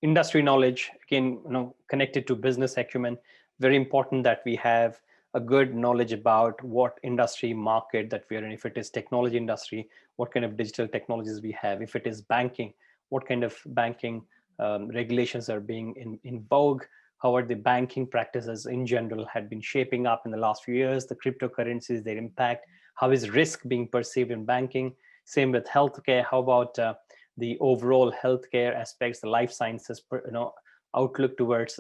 industry knowledge, again, connected to business acumen. Very important that we have a good knowledge about what industry market that we are in. If it is technology industry, what kind of digital technologies we have. If it is banking, what kind of banking regulations are being in vogue. How are the banking practices in general had been shaping up in the last few years, the cryptocurrencies, their impact. How is risk being perceived in banking? Same with healthcare. How about the overall healthcare aspects, the life sciences, outlook towards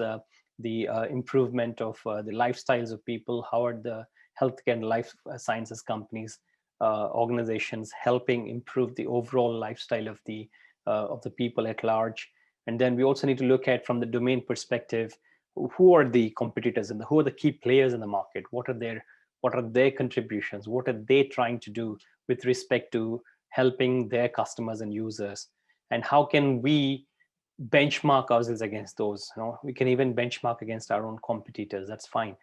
the improvement of the lifestyles of people? How are the healthcare and life sciences companies, organizations helping improve the overall lifestyle of the people at large? And then we also need to look at, from the domain perspective, who are the competitors and who are the key players in the market? What are their contributions? What are they trying to do with respect to helping their customers and users? And how can we benchmark ourselves against those? We can even benchmark against our own competitors. That's fine,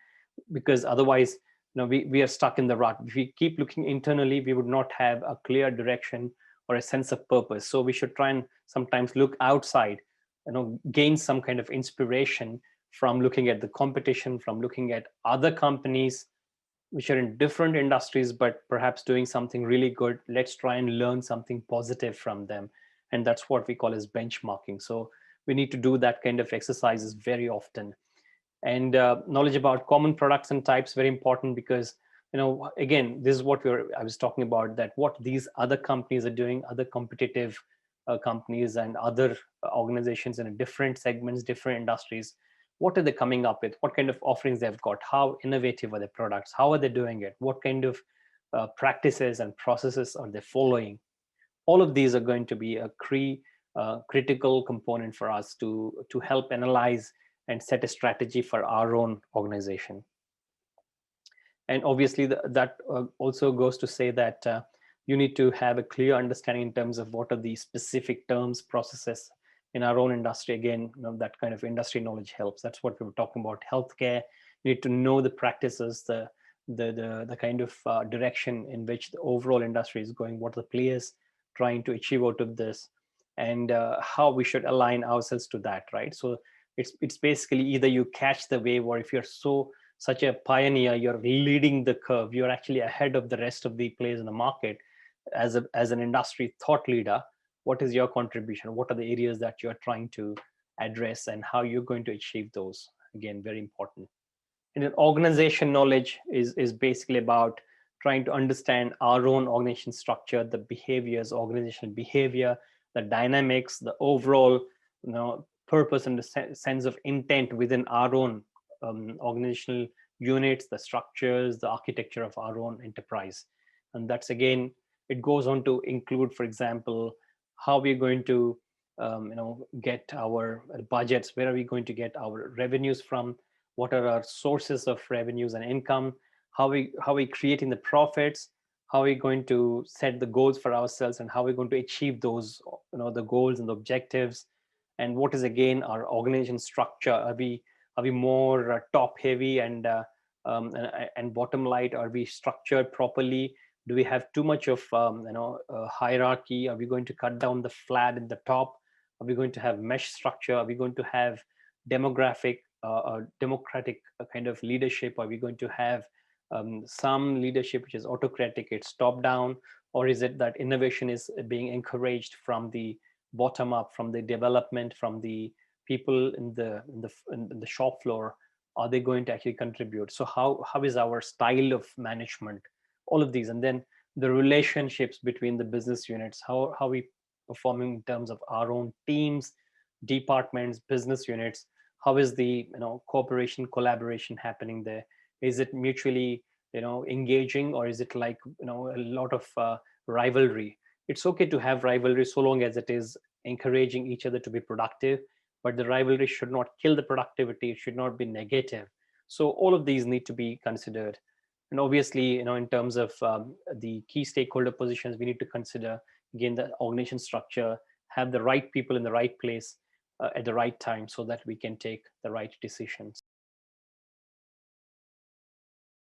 because otherwise, we are stuck in the rut. If we keep looking internally, we would not have a clear direction or a sense of purpose. So we should try and sometimes look outside, gain some kind of inspiration from looking at the competition, from looking at other companies which are in different industries, but perhaps doing something really good. Let's try and learn something positive from them. And that's what we call as benchmarking. So we need to do that kind of exercises very often. And knowledge about common products and types, very important, because, again, this is what I was talking about, that what these other companies are doing, other competitive companies and other organizations in different segments, different industries, what are they coming up with? What kind of offerings they've got? How innovative are their products? How are they doing it? What kind of practices and processes are they following? All of these are going to be a critical component for us to help analyze and set a strategy for our own organization. And obviously that also goes to say that you need to have a clear understanding in terms of what are the specific terms, processes in our own industry. Again, that kind of industry knowledge helps. That's what we were talking about. Healthcare, you need to know the practices, the kind of direction in which the overall industry is going, what are the players trying to achieve out of this, and how we should align ourselves to that, right? So it's basically either you catch the wave, or if you're such a pioneer, you're leading the curve, you're actually ahead of the rest of the players in the market as an industry thought leader. What is your contribution? What are the areas that you're trying to address, and how you're going to achieve those? Again, very important. And then organization knowledge is basically about trying to understand our own organization structure, the behaviors, organizational behavior, the dynamics, the overall purpose and the sense of intent within our own organizational units, the structures, the architecture of our own enterprise. And that's, again, it goes on to include, for example, how we're going to get our budgets, where are we going to get our revenues from, what are our sources of revenues and income, how we creating the profits, how are we going to set the goals for ourselves, and how we're going to achieve those, the goals and the objectives, and what is, again, our organization structure. Are we more top heavy and bottom light? Are we structured properly? Do we have too much of hierarchy? Are we going to cut down the flat in the top? Are we going to have mesh structure? Are we going to have democratic kind of leadership? Are we going to have some leadership which is autocratic, it's top down? Or is it that innovation is being encouraged from the bottom up, from the development, from the people in the shop floor? Are they going to actually contribute? So how is our style of management? All of these. And then the relationships between the business units, how are we performing in terms of our own teams, departments, business units? How is the cooperation, collaboration happening there? Is it mutually engaging, or is it like a lot of rivalry? It's okay to have rivalry so long as it is encouraging each other to be productive, but the rivalry should not kill the productivity. It should not be negative. So all of these need to be considered. And obviously, in terms of the key stakeholder positions, we need to consider, again, the organization structure, have the right people in the right place at the right time, so that we can take the right decisions.